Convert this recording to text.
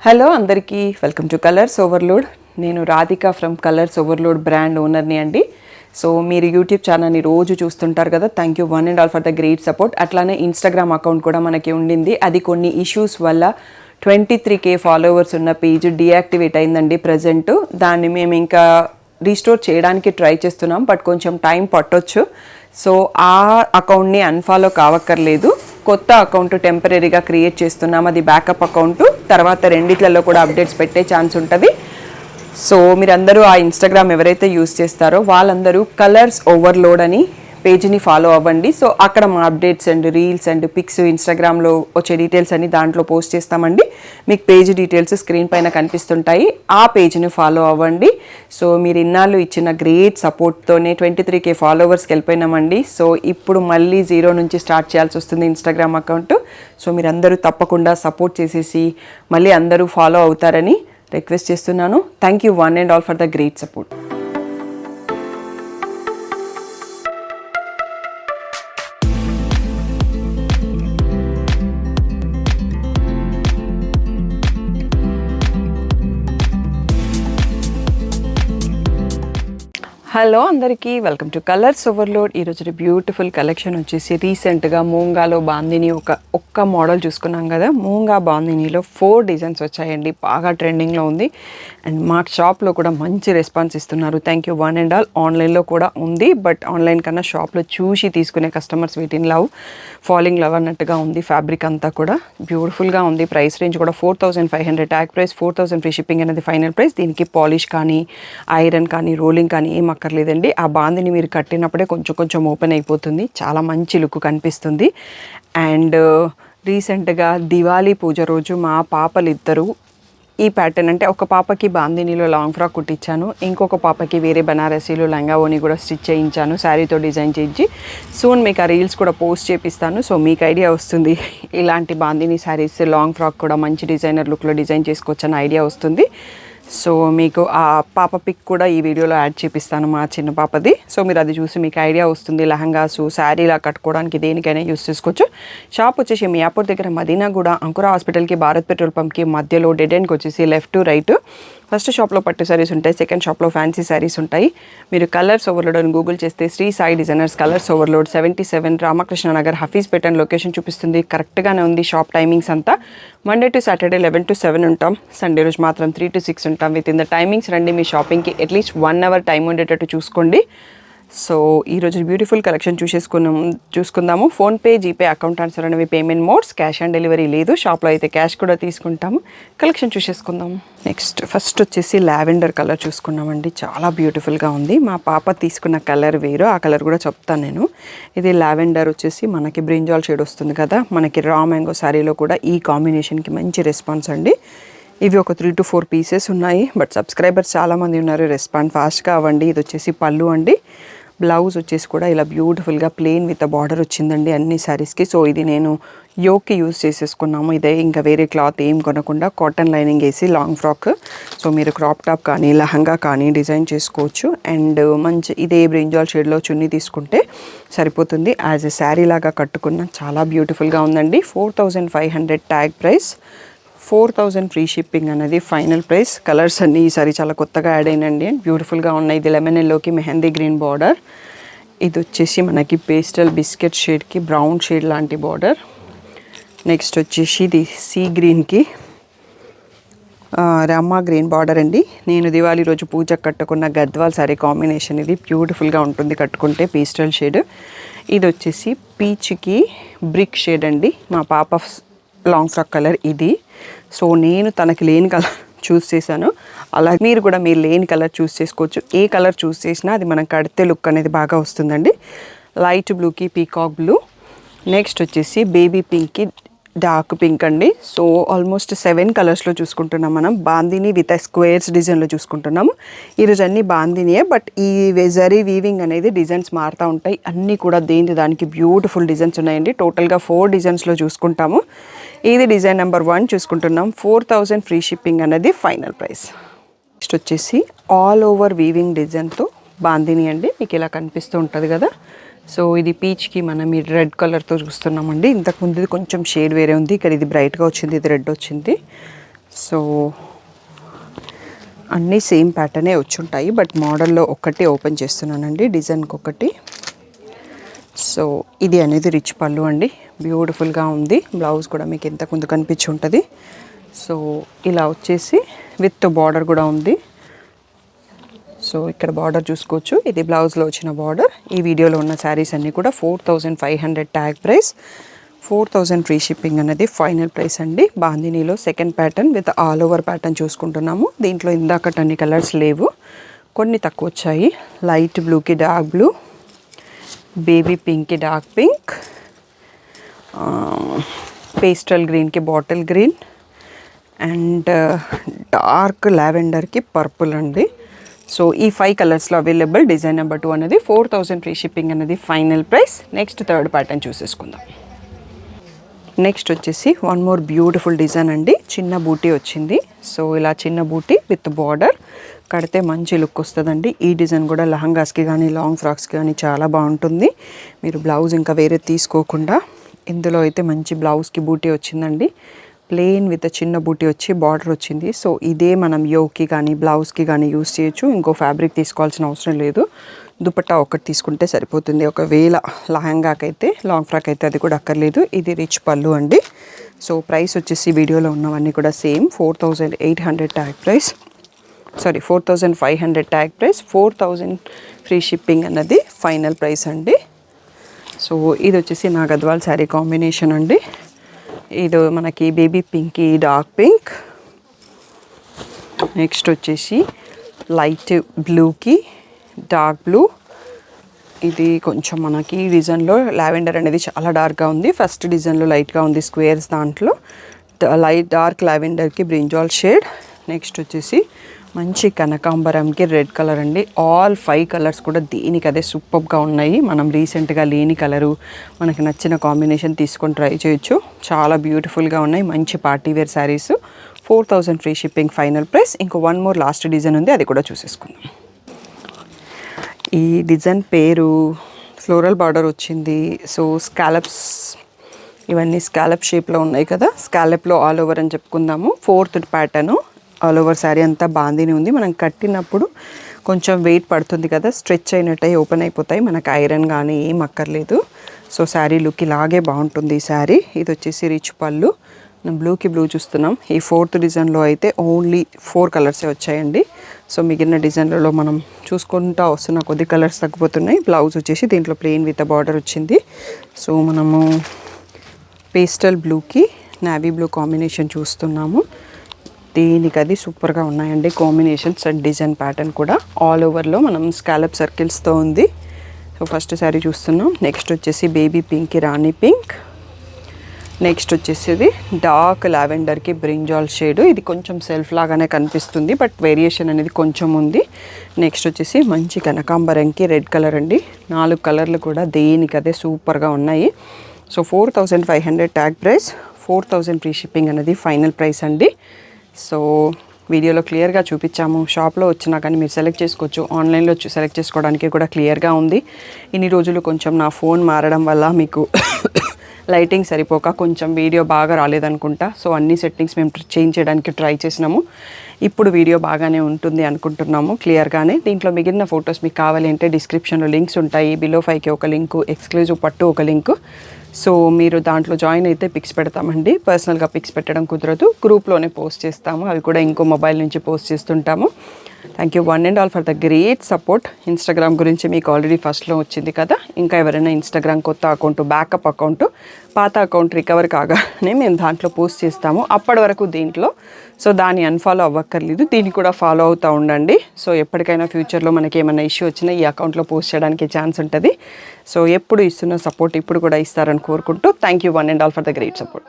Hello అందరికీ welcome to colours overload. నేను Radhika from colours overload brand ఓనర్ని అండి. సో మీరు యూట్యూబ్ ఛానల్ని రోజు చూస్తుంటారు కదా, thank you one and all for the great support. అట్లానే ఇన్స్టాగ్రామ్ అకౌంట్ కూడా మనకి ఉండింది, అది కొన్ని ఇష్యూస్ వల్ల 23K ఫాలోవర్స్ ఉన్న పేజ్ డీయాక్టివేట్ అయిందండి ప్రజెంట్. దాన్ని మేము ఇంకా రీస్టోర్ చేయడానికి ట్రై చేస్తున్నాం, బట్ కొంచెం టైం పట్టొచ్చు. సో ఆ అకౌంట్ని అన్ఫాలో కావక్కర్లేదు, కొత్త అకౌంట్ టెంపరీగా క్రియేట్ చేస్తున్నాం. అది బ్యాకప్ అకౌంట్, తర్వాత రెండిట్లలో కూడా అప్డేట్స్ పెట్టే ఛాన్స్ ఉంటుంది. సో మీరందరూ ఆ ఇన్స్టాగ్రామ్ ఎవరైతే యూస్ చేస్తారో వాళ్ళందరూ కలర్స్ ఓవర్లోడ్ అని పేజ్ని ఫాలో అవ్వండి. సో అక్కడ మా updates and reels and pics ఇన్స్టాగ్రామ్లో వచ్చే డీటెయిల్స్ అన్ని దాంట్లో పోస్ట్ చేస్తామండి. మీకు పేజ్ డీటెయిల్స్ స్క్రీన్ పైన కనిపిస్తుంటాయి, ఆ పేజ్ని ఫాలో అవ్వండి. సో మీరు ఇన్నాళ్ళు ఇచ్చిన గ్రేట్ సపోర్ట్తోనే 23K ఫాలోవర్స్కి వెళ్ళిపోయినామండి. సో ఇప్పుడు మళ్ళీ 0 నుంచి స్టార్ట్ చేయాల్సి వస్తుంది ఇన్స్టాగ్రామ్ అకౌంట్. సో మీరందరూ తప్పకుండా సపోర్ట్ చేసేసి మళ్ళీ అందరూ ఫాలో అవుతారని రిక్వెస్ట్ చేస్తున్నాను. Thank you one and all for the great support. Hello అందరికీ వెల్కమ్ టు కలర్స్ ఓవర్లోడ్. ఈరోజు బ్యూటిఫుల్ కలెక్షన్ వచ్చేసి రీసెంట్గా మూంగాలో బాందిని ఒక్క మోడల్ చూసుకున్నాం కదా. మూంగా బాందినీలో 4 డిజైన్స్ వచ్చాయండి, బాగా ట్రెండింగ్లో ఉంది. అండ్ మా షాప్లో కూడా మంచి రెస్పాన్స్ ఇస్తున్నారు, thank you one and all. ఆన్లైన్లో కూడా ఉంది, బట్ ఆన్లైన్ కన్నా షాప్లో చూసి తీసుకునే కస్టమర్స్ వీటిని ఫాలింగ్ లవ్ అన్నట్టుగా ఉంది. ఫ్యాబ్రిక్ అంతా కూడా బ్యూటిఫుల్గా ఉంది. ప్రైస్ రేంజ్ కూడా 4500, ట్యాగ్ ప్రైస్ 4000, ఫ్రీ షిప్పింగ్ అనేది ఫైనల్ ప్రైస్. దీనికి పాలిష్ కానీ ఐరన్ కానీ రోలింగ్ కానీ ఏం అక్కర్లేదండి. ఆ బాందిని మీరు కట్టినప్పుడే కొంచెం ఓపెన్ అయిపోతుంది, చాలా మంచి లుక్ కనిపిస్తుంది. అండ్ రీసెంట్గా దివాళీ పూజ రోజు మా పాపలిద్దరూ ఈ ప్యాటర్న్, అంటే ఒక పాపకి బాందినీలో లాంగ్ ఫ్రాక్ కుట్టించాను, ఇంకొక పాపకి వేరే బనారసీలో లంగా ఓని కూడా స్టిచ్ చేయించాను, శారీతో డిజైన్ చేయించి. సూన్ మీకు ఆ రీల్స్ కూడా పోస్ట్ చేపిస్తాను. సో మీకు ఐడియా వస్తుంది, ఇలాంటి బాందిని శారీస్ లాంగ్ ఫ్రాక్ కూడా మంచి డిజైనర్ లుక్లో డిజైన్ చేసుకోవచ్చు అన్న ఐడియా వస్తుంది. సో మీకు ఆ పాప పిక్ కూడా ఈ వీడియోలో యాడ్ చేపిస్తాను, మా చిన్న పాపది. సో మీరు అది చూసి మీకు ఐడియా వస్తుంది. లెహంగాసు శారీలా కట్టుకోవడానికి దేనికైనా యూస్ చేసుకోవచ్చు. షాప్ వచ్చేసి మియాపూర్ దగ్గర మదీనాగుడ అnkura హాస్పిటల్కి భారత్ పెట్రోల్ పంప్కి మధ్యలో డెడ్ ఎండ్కి వచ్చేసి లెఫ్ట్ టు రైట్. ఫస్ట్ షాప్లో పట్టు శారీస్ ఉంటాయి, సెకండ్ షాప్లో ఫ్యాన్సీ శారీస్ ఉంటాయి. మీరు కలర్స్ ఓవర్లోడ్ అని గూగుల్ చేస్తే Sri Sai designers colours overload 77 Ramakrishna Nagar Hafeezpet అని లొకేషన్ చూపిస్తుంది. కరెక్ట్గానే ఉంది. షాప్ టైమింగ్స్ అంతా మండే టు సాటర్డే 11 to 7 ఉంటాం, సండే రోజు మాత్రం 3 to 6 ఉంటాం. విత్ ఇన్ ద టైమింగ్స్ రండి, మీ షాపింగ్కి అట్లీస్ట్ 1 hour టైం ఉండేటట్టు చూసుకోండి. సో ఈరోజు బ్యూటిఫుల్ కలెక్షన్ చూసుకుందాము. ఫోన్పే, జీపే, అకౌంట్ ట్రాన్స్ఫర్ అనేవి payment modes. Cash on delivery లేదు, షాప్లో అయితే క్యాష్ కూడా తీసుకుంటాము. కలెక్షన్ చూసేసుకుందాము. నెక్స్ట్ ఫస్ట్ వచ్చేసి లావెండర్ కలర్ చూసుకున్నామండి, చాలా బ్యూటిఫుల్గా ఉంది. మా పాప తీసుకున్న కలర్ వేరు, ఆ కలర్ కూడా చెప్తాను నేను. ఇది లావెండర్ వచ్చేసి మనకి బ్రింజాల్ షేడ్ వస్తుంది కదా, మనకి రా మ్యాంగో శారీలో కూడా ఈ కాంబినేషన్కి మంచి రెస్పాన్స్ అండి. ఇవి ఒక 3 to 4 పీసెస్ ఉన్నాయి, బట్ సబ్స్క్రైబర్స్ చాలామంది ఉన్నారు, రెస్పాండ్ ఫాస్ట్గా అవ్వండి. ఇది వచ్చేసి పళ్ళు అండి. బ్లౌజ్ వచ్చేసి కూడా ఇలా బ్యూటిఫుల్గా ప్లెయిన్ విత్ బార్డర్ వచ్చిందండి అన్ని శారీస్కి. సో ఇది నేను యోక్కి యూజ్ చేసేసుకున్నాము. ఇదే ఇంకా వేరే క్లాత్ ఏం కొనకుండా కాటన్ లైనింగ్ వేసి లాంగ్ ఫ్రాక్. సో మీరు క్రాప్ టాప్ కానీ లెహంగా కానీ డిజైన్ చేసుకోవచ్చు. అండ్ మంచి ఇదే బ్రింజాల్ షేడ్లో చున్నీ తీసుకుంటే సరిపోతుంది. యాజ్ ఎ శారీ లాగా కట్టుకున్న చాలా బ్యూటిఫుల్గా ఉందండి. 4500 ట్యాగ్ ప్రైస్, 4000 ఫ్రీ షిప్పింగ్ అనేది ఫైనల్ ప్రైస్. కలర్స్ అన్నీ ఈసారి చాలా కొత్తగా యాడ్ అయినండి, బ్యూటిఫుల్గా ఉన్నాయి. ఇది లెమన్ ఎల్లోకి మెహందీ గ్రీన్ బార్డర్, ఇది వచ్చేసి మనకి పేస్టల్ బిస్కెట్ షేడ్కి బ్రౌన్ షేడ్ లాంటి బార్డర్. నెక్స్ట్ వచ్చేసి ఇది సీ గ్రీన్కి రమా గ్రీన్ బార్డర్ అండి. నేను దివాళీ రోజు పూజకు కట్టుకున్న గద్వాల్ సారీ కాంబినేషన్. ఇది బ్యూటిఫుల్గా ఉంటుంది కట్టుకుంటే, పేస్టల్ షేడ్. ఇది వచ్చేసి పీచ్కి బ్రిక్ షేడ్ అండి, మా పాప లాంగ్ ఫ్రాక్ కలర్ ఇది. సో నేను తనకి లేని కలర్ చూస్ చేశాను, అలా మీరు కూడా మీరు లేని కలర్ చూస్ చేసుకోవచ్చు. ఏ కలర్ చూస్ చేసినా అది మనం కడితే లుక్ అనేది బాగా వస్తుందండి. లైట్ బ్లూకి పీకాక్ బ్లూ. నెక్స్ట్ వచ్చేసి బేబీ పింక్కి డార్క్ పింక్ అండి. సో ఆల్మోస్ట్ 7 కలర్స్లో చూసుకుంటున్నాం మనం. బాందిని విత్ స్క్వేర్స్ డిజైన్లో చూసుకుంటున్నాము. ఈరోజు అన్ని బాందినియే, బట్ ఈ జరీ వీవింగ్ అనేది డిజైన్స్ మారుతూ ఉంటాయి. అన్నీ కూడా దానికి బ్యూటిఫుల్ డిజైన్స్ ఉన్నాయండి. టోటల్గా 4 డిజైన్స్లో చూసుకుంటాము. ఇది డిజైన్ నెంబర్ 1 చూసుకుంటున్నాం. 4000 ఫ్రీ షిప్పింగ్ అనేది ఫైనల్ ప్రైస్. నెక్స్ట్ వచ్చేసి ఆల్ ఓవర్ వీవింగ్ డిజైన్తో బాందిని అండి, మీకు ఇలా కనిపిస్తూ ఉంటుంది కదా. సో ఇది పీచ్కి మనం ఈ రెడ్ కలర్తో చూస్తున్నామండి. ఇంతకుముందు కొంచెం షేడ్ వేరే ఉంది, ఇక్కడ ఇది బ్రైట్గా వచ్చింది, ఇది రెడ్ వచ్చింది. సో అన్నీ సేమ్ ప్యాటర్నే వచ్చుంటాయి, బట్ మోడల్లో ఒకటి ఓపెన్ చేస్తున్నానండి, డిజైన్కి ఒకటి. సో ఇది అనేది రిచ్ పళ్ళు అండి, బ్యూటిఫుల్గా ఉంది. బ్లౌజ్ కూడా మీకు ఇంతకు ముందు కనిపించి ఉంటుంది. సో ఇలా వచ్చేసి విత్ బార్డర్ కూడా ఉంది. సో ఇక్కడ బార్డర్ చూసుకోవచ్చు, ఇది బ్లౌజ్లో వచ్చిన బార్డర్. ఈ వీడియోలో ఉన్న శారీస్ అన్నీ కూడా 4500 ట్యాగ్ ప్రైస్, 4000 ఫ్రీ షిప్పింగ్ అనేది ఫైనల్ ప్రైస్ అండి. బాందినీలో second pattern with all over pattern చూసుకుంటున్నాము. దీంట్లో ఇందాకటి అన్ని కలర్స్ లేవు, కొన్ని తక్కువ వచ్చాయి. లైట్ బ్లూకి డార్క్ బ్లూ, బేబీ పింక్కి డార్క్ పింక్, పేస్టల్ గ్రీన్కి బాటిల్ గ్రీన్, అండ్ డార్క్ లావెండర్కి పర్పుల్ అండి. సో ఈ 5 కలర్స్లో అవైలబుల్. డిజైన్ నెంబర్ 2 అనేది 4000 ఫ్రీ షిప్పింగ్ అనేది final price. Next third pattern చూసేసుకుందాం. నెక్స్ట్ వచ్చేసి వన్ మోర్ బ్యూటిఫుల్ డిజైన్ అండి, చిన్న బూటీ వచ్చింది. సో ఇలా చిన్న బూటీ విత్ బార్డర్ కడితే మంచి లుక్ వస్తుందండి. ఈ డిజైన్ కూడా లెహంగాస్కి కానీ లాంగ్ ఫ్రాక్స్కి కానీ చాలా బాగుంటుంది. మీరు బ్లౌజ్ ఇంకా వేరే తీసుకోకుండా ఇందులో అయితే మంచి బ్లౌజ్కి బూటీ వచ్చిందండి. ప్లెయిన్ విత్ చిన్న బూటీ వచ్చి బార్డర్ వచ్చింది. సో ఇదే మనం యోకి కానీ బ్లౌజ్కి కానీ యూస్ చేయొచ్చు, ఇంకో ఫ్యాబ్రిక్ తీసుకోవాల్సిన అవసరం లేదు. దుపట్టా ఒకటి తీసుకుంటే సరిపోతుంది. ఒకవేళ లెహంగాకైతే, లాంగ్ ఫ్రాక్ అయితే అది కూడా అక్కర్లేదు. ఇది రిచ్ పళ్ళు అండి. సో ప్రైస్ వచ్చేసి వీడియోలో ఉన్నవన్నీ కూడా same 4800 tag price, 4500 tag price, 4000 free shipping అన్నది ఫైనల్ ప్రైస్ అండి. సో ఇది వచ్చేసి నా గద్వాల్ శారీ కాంబినేషన్ అండి. ఇది మనకి బేబీ పింక్కి డార్క్ పింక్, నెక్స్ట్ వచ్చేసి లైట్ బ్లూకి డార్క్ బ్లూ. ఇది కొంచెం మనకి డిజైన్లో లావెండర్ అనేది చాలా డార్క్గా ఉంది. ఫస్ట్ డిజైన్లో లైట్గా ఉంది స్క్వేర్స్, దాంట్లో లైట్ డార్క్ లావెండర్కి బ్రింజాల్ షేడ్. నెక్స్ట్ వచ్చేసి మంచి కనకాంబరంకి రెడ్ కలర్ అండి. ఆల్ 5 కలర్స్ కూడా దీనికి అదే సూపర్గా ఉన్నాయి. మనం రీసెంట్గా లేని కలరు, మనకి నచ్చిన కాంబినేషన్ తీసుకొని ట్రై చేయొచ్చు. చాలా బ్యూటిఫుల్గా ఉన్నాయి, మంచి party wear saris. 4000 free shipping final price. ఇంకో వన్ మోర్ లాస్ట్ డిజైన్ ఉంది, అది కూడా చూసేసుకుందాం. ఈ డిజైన్ పేరు ఫ్లోరల్ బార్డర్ వచ్చింది. సో స్కాలప్స్, ఇవన్నీ స్కాలప్ షేప్లో ఉన్నాయి కదా, స్కాలప్లో ఆల్ ఓవర్ అని చెప్పుకుందాము. 4th pattern all over sari అంతా బాందిని ఉంది. మనం కట్టినప్పుడు కొంచెం వెయిట్ పడుతుంది కదా, స్ట్రెచ్ అయినట్టు ఓపెన్ అయిపోతాయి, మనకు ఐరన్ కానీ ఏం అక్కర్లేదు. సో శారీ లుక్ ఇలాగే బాగుంటుంది ఈ శారీ. ఇది వచ్చేసి రిచ్ పళ్ళు, మనం బ్లూకి బ్లూ చూస్తున్నాం. ఈ 4th డిజైన్లో అయితే ఓన్లీ 4 కలర్సే వచ్చాయండి. సో మిగిలిన డిజైన్లలో మనం చూసుకుంటూ వస్తున్న కొద్ది కలర్స్ తగ్గిపోతున్నాయి. బ్లౌజ్ వచ్చేసి దీంట్లో ప్లెయిన్ విత్ బార్డర్ వచ్చింది. సో మనము పేస్టల్ బ్లూకి నావీ బ్లూ కాంబినేషన్ చూస్తున్నాము. దీనికి అది సూపర్గా ఉన్నాయండి కాంబినేషన్స్ అండ్ డిజైన్ ప్యాటర్న్ కూడా. ఆల్ ఓవర్లో మనం స్కాలప్ సర్కిల్స్తో ఉంది. సో ఫస్ట్ శారీ చూస్తున్నాం. నెక్స్ట్ వచ్చేసి బేబీ పింక్కి రాణి పింక్, నెక్స్ట్ వచ్చేసి డార్క్ లావెండర్కి బ్రింజాల్ షేడ్. ఇది కొంచెం సెల్ఫ్ లాగానే కనిపిస్తుంది, బట్ వేరియేషన్ అనేది కొంచెం ఉంది. నెక్స్ట్ వచ్చేసి మంచి కనకాంబరంకి రెడ్ కలర్ అండి. 4 కలర్లు కూడా దేనికి అదే సూపర్గా ఉన్నాయి. So 4500 tag price, 4000 free shipping అనేది ఫైనల్ ప్రైస్ అండి. సో వీడియోలో క్లియర్గా చూపించాము. షాప్లో వచ్చినా కానీ మీరు సెలెక్ట్ చేసుకోవచ్చు, ఆన్లైన్లో సెలెక్ట్ చేసుకోవడానికి కూడా క్లియర్గా ఉంది. ఇన్ని రోజులు కొంచెం నా ఫోన్ మారడం వల్ల మీకు లైటింగ్ సరిపోక కొంచెం వీడియో బాగా రాలేదనుకుంటా. సో అన్ని సెట్టింగ్స్ మేము చేంజ్ చేయడానికి ట్రై చేసినాము. ఇప్పుడు వీడియో బాగానే ఉంటుంది అనుకుంటున్నాము, క్లియర్గానే. దీంట్లో మిగిలిన ఫొటోస్ మీకు కావాలి అంటే డిస్క్రిప్షన్లో లింక్స్ ఉంటాయి. బిలో 5కి ఒక లింకు, ఎక్స్క్లూజివ్ పట్టు ఒక లింకు. సో మీరు దాంట్లో జాయిన్ అయితే పిక్స్ పెడతామండి. పర్సనల్గా పిక్స్ పెట్టడం కుదరదు, గ్రూప్లోనే పోస్ట్ చేస్తాము. అవి కూడా ఇంకో మొబైల్ నుంచి పోస్ట్ చేస్తుంటాము. Thank you one and all for the great support. Instagram గురించి మీకు ఆల్రెడీ ఫస్ట్లో వచ్చింది కదా. ఇంకా ఎవరైనా ఇన్స్టాగ్రామ్ కొత్త అకౌంట్, బ్యాకప్ అకౌంట్, పాత అకౌంట్ రికవర్ కాగానే మేము దాంట్లో పోస్ట్ చేస్తాము. అప్పటి వరకు దీంట్లో, సో దాన్ని అన్ఫాలో అవ్వక్కర్లేదు, దీన్ని కూడా ఫాలో అవుతూ ఉండండి. సో ఎప్పటికైనా ఫ్యూచర్లో మనకి ఏమైనా ఇష్యూ వచ్చినా ఈ అకౌంట్లో పోస్ట్ చేయడానికి ఛాన్స్ ఉంటుంది. సో ఎప్పుడు ఇస్తున్న సపోర్ట్ ఇప్పుడు కూడా ఇస్తారని కోరుకుంటూ thank you one and all for the great support.